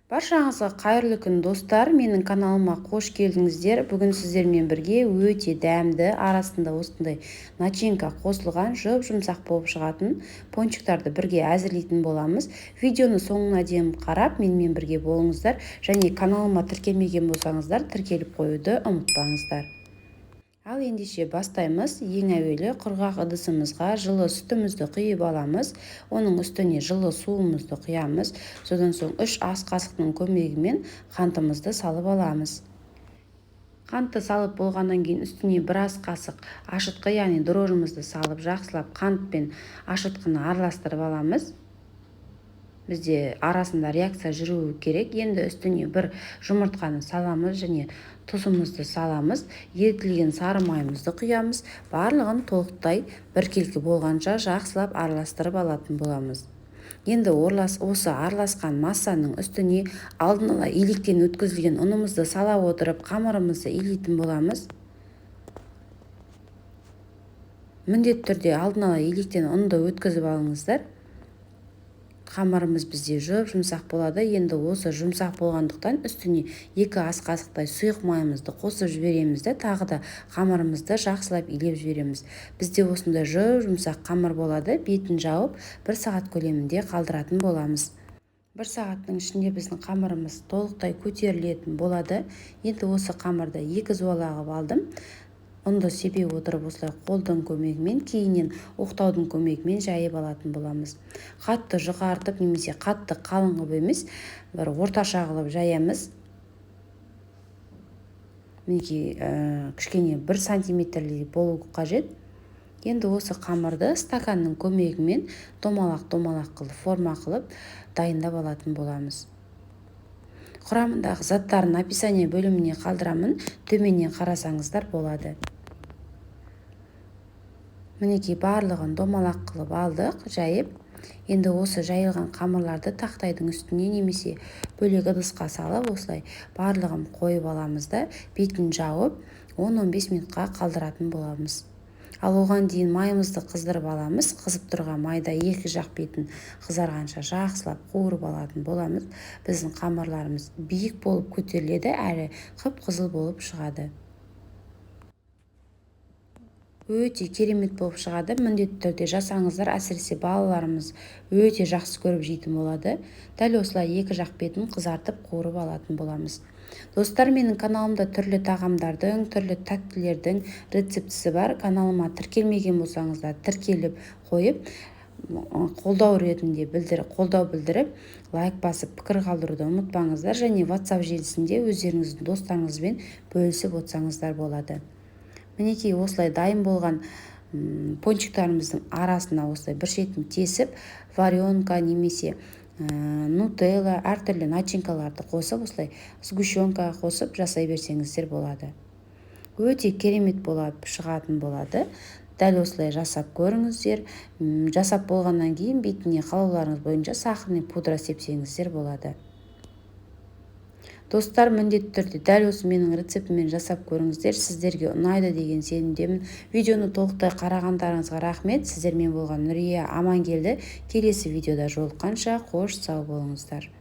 Баршаңызға қайырлы күн достар, менің каналыма қош келдіңіздер. Бүгін сіздермен бірге өте дәмді, арасында осындай начинка қосылған, жұмсақ болып шығатын пончиктарды бірге әзірлейтін боламыз. Видеоны соңына дейін қарап, менімен бірге болыңыздар, және каналыма тіркелмеген болсаңыздар, тіркеліп қоюды ұмытпаңыздар. Ал ендеше бастаймыз. Ең әуелі құрғақ ыдысымызға жылы сүтімізді құйып аламыз. Оның үстіне жылы суымызды құямыз. Содан соң 3 ас қасықтың көмегімен қантымызды салып аламыз. Қантты салып болғаннан кейін үстіне 1 ас қасық ашытқы, яғни дрожжымызды салып, жақсылап қант пен ашытқыны араластырып аламыз. Бізде арасында реакция жүруі керек. Енді үстіне 1 жұмыртқаны саламыз және тұзымызды саламыз. Ерітілген сары майымызды құямыз. Барлығын толықтай біркелкі болғанша жақсылап араластырып алатын боламыз. Енді осы араласқан массаның үстіне алдын ала илектен өткізілген ұнымызды сала отырып, қамырымызды илейтін боламыз. Міндетті түрде алдын ала илектен ұнды өткізіп алыңыздар. Қамырымыз бізде жұмсақ болады. Енді осы жұмсақ болғандықтан үстіне 2 ас қасықтай сұйық майымызды қосып жібереміз де, тағы да қамырымызды жақсылап илеп жібереміз. Бізде осындай жұмсақ қамыр болады. Бетін жауып 1 сағат көлемінде қалдыратын боламыз. 1 сағаттың ішінде біздің қамырымыз толықтай көтерілетін болады. Енді осы қамырды 2 зуалағып алдым. Ұнды себе отырып осылай қолдың көмегімен, кейіннен оқтаудың көмегімен жайып алатын боламыз. Қатты жұқартып немесе қатты қалың қылып емес, бір орташа қылып жаямыз. Мінекей кішкене 1 сантиметрлей болу қажет. Енді осы қамырды стаканның көмегімен домалақ қылып, форма қылып дайындап алатын боламыз. Құрамындағы заттарын описание бөліміне қалдырамын, төменнен қарасаңыздар болады. Мінекей барлығын домалақ қылып алдық, жайып. Енді осы жайылған қамырларды тақтайдың үстіне немесе бөлек ыдысқа салып, осылай барлығын қойып аламыз да, бетін жауып 10-15 минутқа қалдыратын боламыз. Ал оған дейін майымызды қыздырып аламыз. Қызып тұрған майда екі жақ бетін қызарғанша жақсылап қуырып алатын боламыз. Біздің қамырларымыз биік болып көтеріледі, әрі қып-қызыл болып шығады. Өте керемет болып шығады. Міндетті түрде жасаңыздар, әсіресе балаларымыз өте жақсы көріп жейтін болады. Дәл осылай екі жақ бетін қызартып қуырып алатын боламыз. Достар, менің каналымда түрлі тағамдардың, түрлі тәттілердің рецептісі бар. Каналыма тіркелмеген болсаңыздар, тіркеліп қойып, қолдау білдіріп, лайк басып, пікір қалдыруды ұмытпаңыздар, және WhatsApp желісінде өздеріңіздің достарыңызбен бөлісіп отырсаңыздар болады. Мінекей осылай дайын болған пончиктарымыздың арасына осылай бір шетін тесіп, варенка немесе нутелла, әртүрлі начинкаларды қосып, осылай сгущенка қосып жасай берсеңіздер болады. Өте керемет болып шығатын болады. Дәл осылай жасап көріңіздер. Жасап болғаннан кейін бетіне қалауларыңыз бойынша сахарный пудра сепсеңіздер болады. Достар, міндетті түрде дәл осы менің рецептіммен жасап көріңіздер. Сіздерге ұнайды деген сенімдемін. Видеоны толықтай қарағандарыңызға рахмет. Сіздермен болған Нұрия Амангелді. Келесі видеода жолыққанша қош сау болыңыздар.